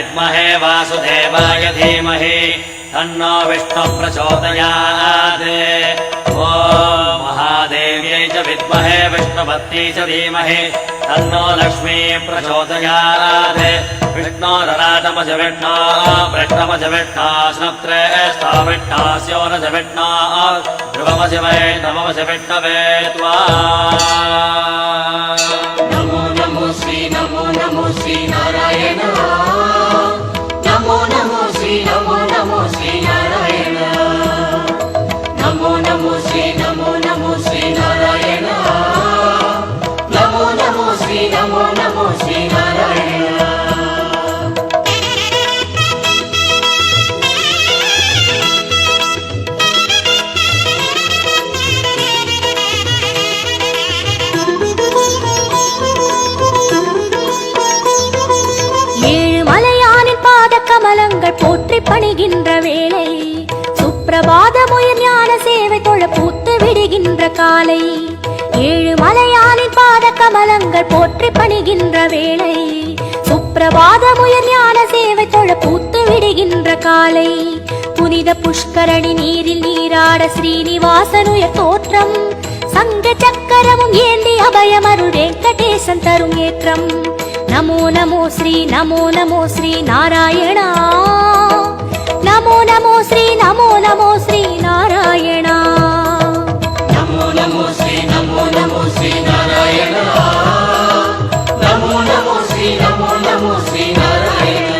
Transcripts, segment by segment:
विद्महे वासुदेवाय धीमहि तन्नो विष्णुः प्रचोदयात्। ॐ महादेव्यै च विद्महे विष्णुपत्न्यै च धीमहि तन्नो लक्ष्मी प्रचोदयात्। विष्णोरराटमज विष्णो वृष्णमज विष्णो स्नुत्रे स्थाविष्णास्योनज विष्णो ध्रुवमज वैष्णवमज विष्णवे त्वा। नमो नमो श्री नारायण। नमो नमो श्री नारायण। नमो नमो श्री नारायण। नमो नमो श्री नारायण। கமலங்கள் போற்றி பணிகின்ற வேளை சுப்பிரபாதமுயர் ஞான சேவை தொழ பூத்து விடுகின்ற காலை ஏழு மலையானின் பாத கமலங்கள் போற்றி பணிகின்ற வேளை சுப்பிரபாதமுயர் ஞான சேவை தொழ பூத்து விடுகின்ற காலை புனித புஷ்கரணி நீரில் நீராட ஸ்ரீனிவாசனுயர் தோற்றம் சங்க சக்கரமும் ஏந்தி அபயமருள் வெங்கடேசன் தரும் ஏற்றம் नमो नमो श्री नारायण। नमो नमो श्री नारायण। नमो नमो श्री नारायण। नमो नमो श्री नारायण।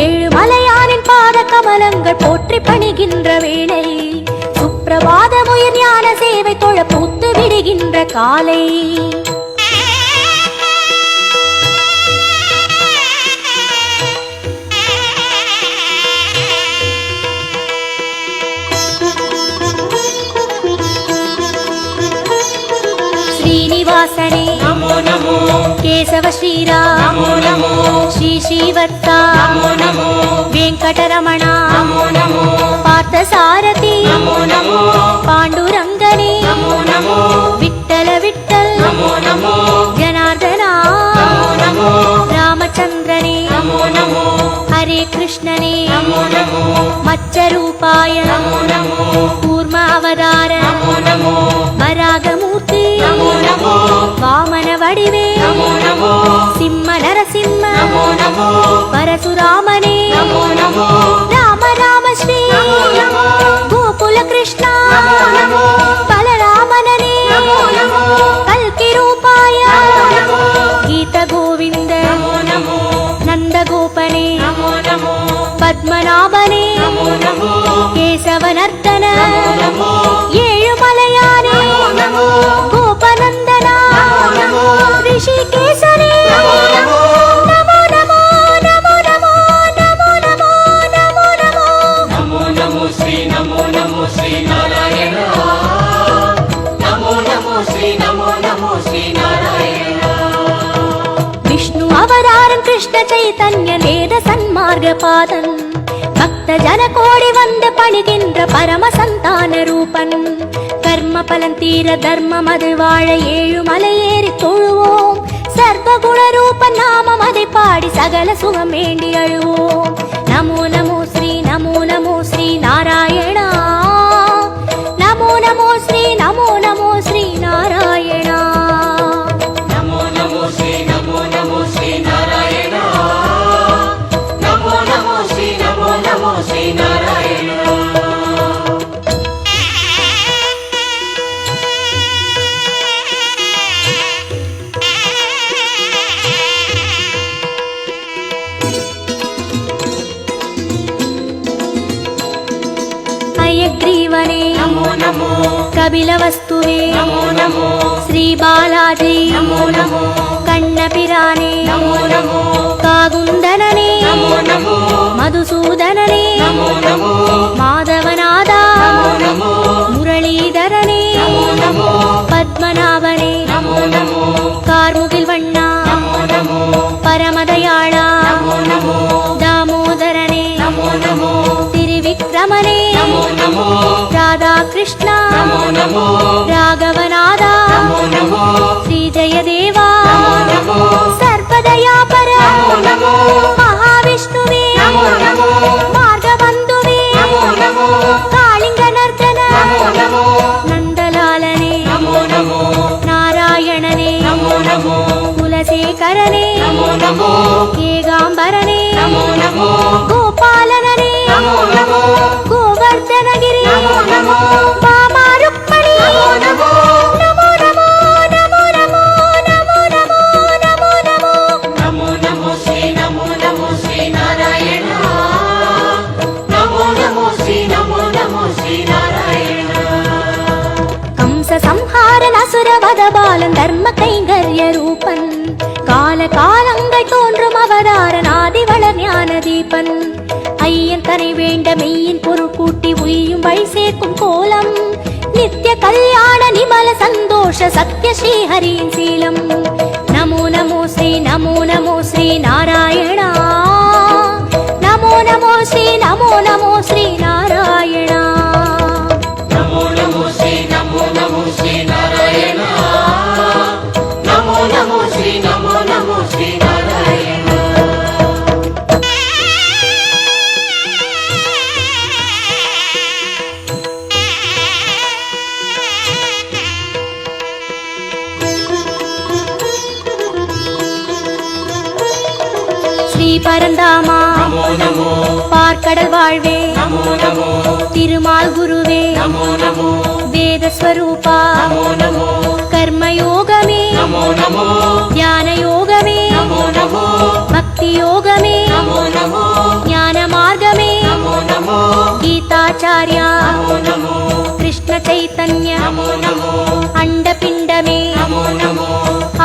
ஏழு மலையானின் பாத கமலங்கள் போற்றி பணிகின்ற வேளை சுப்பிரபாதமுயர் ஞான சேவை தொழ பூத்து விடுகின்ற காலை श्रीनिवासने नमो नमो केशव श्रीराम नमो नमो श्री श्रीवत्सा नमो नमो वेंकटरमण नमो नमो पार्थसारथि नमो नमो पांडुरंगने नमो नमो विठ्ठल विठ्ठल नमो नमो जनार्दना नमो नमो रामचंद्रने नमो नमो हरे कृष्णने नमो नमो मत्स्यरूपाय नमो नमो कूर्म अवतार नमो नमो वरागमूर्ति नमो नमो वामन वडिवे नमो नमो सिंह नरसिंह नमो नमो परशुरामने नमो नमो राम राम श्री नमो नमो गोकुल कृष्ण नमो नमो बलरामनने नमो नमो कल्कि रूपाय नमो गीत गोविंद नमो नमो नंद गोपने नमो नमो पद्मनाभने नमो नमो केशवनर्दन नमो ஏழு மலையானே नमो गोपनंदना नमो ऋषिकेशने नमो नमो नमो नमो नमो नमो नमो नमो नमो नमो नमो नमो श्री नारायण। नमो नमो श्री नारायण। विष्णु अवतारं कृष्ण चैतन्य वेद सन्मार्ग पादन भक्त जन कोडि वंद पणिगिன்ற परम संतान रूपन कर्म பலன் தீர தர்மம் அது வாழ ஏழு மலையேறி தொழுவோம் சர்வ குண ரூப நாமம் அதை பாடி சகல சுகம் வேண்டி அழுவோம் நமோ நமோ ஸ்ரீ நாராயணா நமோ நமோ ஸ்ரீ நாராயணா नमो नमो श्री नारायण। नमो नमो श्री नारायण। हयग्रीवने नमो नमो कपिलवस्तुवे नमो नमो श्री बालाजी नमो नमो कण्णपिराने नमो नमो कागुन्दनने नमो नमो मधुसूदनने नमो नमो माधवनादा नमो नमो मुरलीधरने नमो नमो पद्मनाभने नमो नमो कार्मुगिल्वण्णा नमो नमो परमदयाळा नमो नमो दामोदरने नमो नमो त्रिविक्रमने नमो नमो राधा कृष्ण नमो नमो राघवनादा नमो नमो श्री जयदेवा नमो नमो सर्वदयापर नमो नमो குணசேகரனே நமோ நமோ ஏகாம்பரனே நமோ நமோ கோபாலனே நமோ நமோ கோவர்தனகிரி நமோ நமோ பாமா ருக்மணி நமோ நமோ நமோ நமோ நமோ நமோ நமோ நமோ நமோ நமோ நமோ நமோ ஸ்ரீ நாராயண நமோ நமோ ஸ்ரீ நாராயண கம்ச சம்ஹாரன் அசுரவத பாலன் தர்ம கைங்கர்ய ரூபன் கால காலங்கள் தோன்றும் அவதாரன் ஆதிவளர் ஞான தீபன் ஐயன் தனை வேண்ட மெய்யின் பொருள் கூட்டி உய்யும் வழி சேர்க்கும் கோலம் நித்திய கல்யாண நிமல சந்தோஷ சத்ய ஸ்ரீஹரியின் சீலம் நமோ நமோ ஸ்ரீ நாராயணா நமோ நமோ ஸ்ரீ நாராயணா நமோ நமோ ஸ்ரீ நாராயண நமோ நமோ ஸ்ரீ நாராயண ஸ்ரீ பரந்தாமா நமோ நமோ பார்க்கடல் வாழ்வே நமோ நமோ திருமால் குருவே நமோ நமோ வேதஸ்வரூபா நமோ நமோ கர்மயோகமே நமோ நமோ ஞான யோகமே நமோ நமோ பக்தி யோகமே நமோ நமோ ஞான மார்க்கமே நமோ நமோ கீதாச்சார்யா நமோ நமோ கிருஷ்ண சைத்தன்ய நமோ நமோ அண்டபிண்டமே நமோ நமோ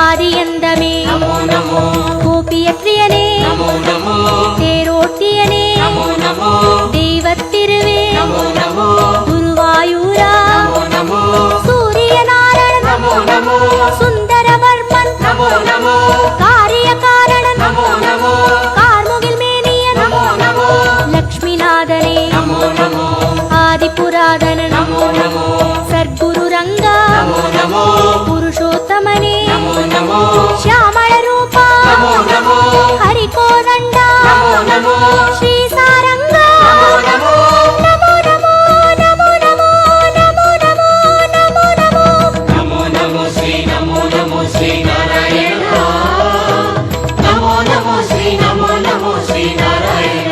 ஆதியந்தமே நமோ நமோ கோபியத்ரியனே நமோ நமோ தேரோட்டியனே நமோ நமோ தெய்வத்திருவே நமோ நமோ குருவாயூரா நமோ நமோ சூரியநாராயணன் நமோ நமோ சுந்தரவர்மன் நமோ நமோ காரிய காரணன் நமோ நமோ கார்முகில் மேனியன் நமோ நமோ லக்ஷ்மிநாதனே நமோ நமோ ஆதிபுராதனன் நமோ நமோ சர்க்குரு ரங்கா நமோ நமோ புருஷோத்தமனே நமோ நமோ ಶ್ಯಾಮಳ ರೂಪ நமோ நமோ ಹರಿಕೋದಂಡ நமோ நமோ ಶ್ರೀ ಸಾರಂಗ நமோ ನಮೋ ನಮೋ ನಮೋ ನಮೋ ನಮೋ ನಮೋ ನಮೋ ನಮೋ நமோ நமோ ஸ்ரீ நாராயண நமோ நமோ ஸ்ரீ நாராயண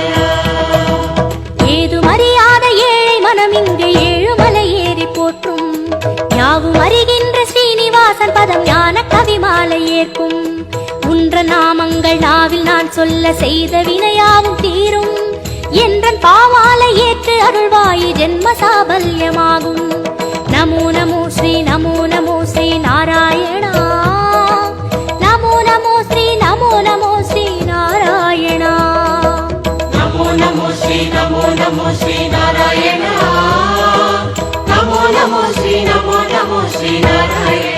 ஏதும் அறியாத ஏழை மனம் இங்கு ஏழுமலை ஏறி போற்றும் யாவும் அறிகின்ற ஸ்ரீனிவாசன் பதம் ஞான கவிமாலை ஏற்கும் உன்ற நாமங்கள் நாவில் நான் சொல்ல செய்த வினையாவும் தீரும் என்றன் பாவாலை ஏற்று அருள்வாயி ஜென்ம சாபல்யமாகும் நமோ நமோ ஸ்ரீ நாராயணா நமோ நமோ ஸ்ரீ நாராயணா நமோ நமோ ஸ்ரீ நாராயண நமோ நமோ ஸ்ரீ நாராயண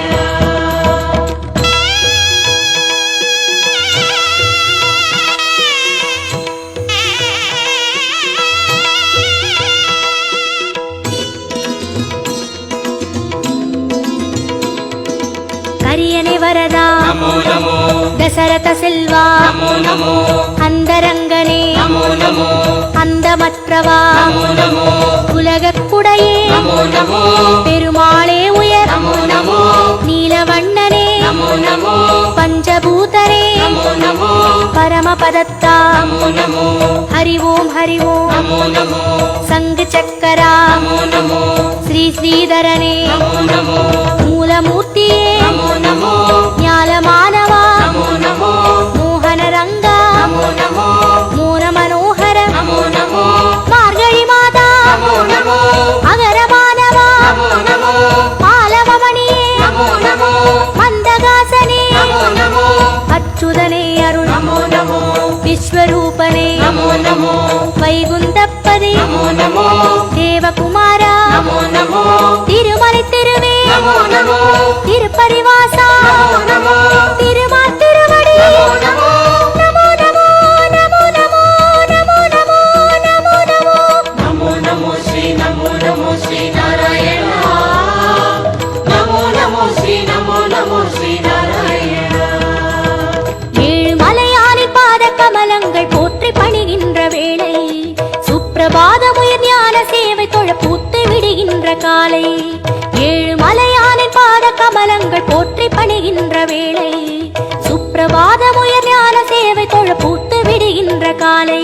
கரியனை வரதா நமோ நமோ தசரத செல்வா நமோ நமோ அந்தரங்கனே நமோ நமோ அந்தமற்றவா நமோ நமோ உலகக்குடையே நமோ நமோ பெருமாளே உயர் நமோ நமோ நீலவண்ணனே நமோ நமோ பஞ்சபூதரே நமோ நமோ பரமபதத்தா நமோ நமோ ஹரி ஓம் நமோ நமோ சங்கு சக்கரா நமோ நமோ ஸ்ரீ ஸ்ரீதரனே நமோ நமோ மூலமூர்த்தியே நமோ நமோ ஞாலமானவா நமோ நமோ மோகன ரங்கா நமோ நமோ மோன மனோகர நமோ நமோ மார்கழி மாதா நமோ நமோ அகரமானவா நமோ நமோ பாலவமணியே நமோ நமோ மந்தகாசனே நமோ நமோ அச்சுதனே அருள் நமோ நமோ விஸ்வரூபனே நமோ நமோ வைகுந்தப்பதே நமோ நமோ தேவகுமாரா நமோ நமோ திருமலை திருவே நமோ நமோ திருப்பரிவாசா நமோ நமோ திருமால் திருவடி நமோ நமோ நமோ நமோ நமோ நமோ நமோ நமோ நமோ நமோ நமோ ஸ்ரீ நாராயண நமோ நமோ ஸ்ரீ நாராயண ஏழு மலையானின் பாத கமலங்கள் போற்றி பணிகின்ற வேளை சுப்பிரபாதமுயர் ஞான சேவை தொழ பூத்து விடுகின்ற காலை ஏழு மலையானின் பாத கமலங்கள் போற்றி பணிகின்ற வேளை சுப்பிரபாதமுயர் ஞான சேவை தொழ பூத்து விடுகின்ற காலை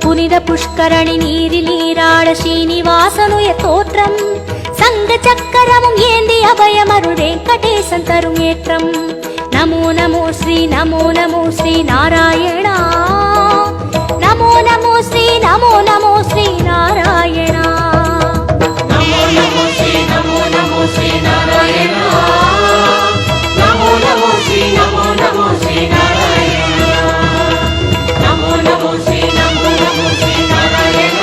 புனித புஷ்கரணி நீரில் நீராட ஸ்ரீனிவாசனுயர் தோற்றம் சங்க சக்கரமும் ஏந்தி அபயமருள் வெங்கடேசன் தரும் ஏற்றம் நமோ நமோ ஸ்ரீ நமோ நமோ ஸ்ரீ நாராயணா நமோ நமோ ஸ்ரீ நமோ நமோ ஸ்ரீ நாராயணா நமோ நமோ ஸ்ரீ நமோ நமோ ஸ்ரீ நாராயண நமோ நமோ ஸ்ரீ நமோ நமோ ஸ்ரீ நாராயண நமோ நமோ ஸ்ரீ நமோ நமோ ஸ்ரீ நாராயண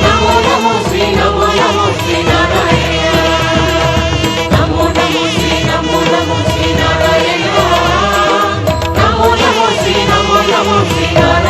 நமோ நமோ ஸ்ரீ நமோ நமோ ஸ்ரீ நாராயண நமோ நமோ ஸ்ரீ நமோ நமோ ஸ்ரீ நாராயண நமோ நமோ ஸ்ரீ நமோ நமோ ஸ்ரீ நாராயண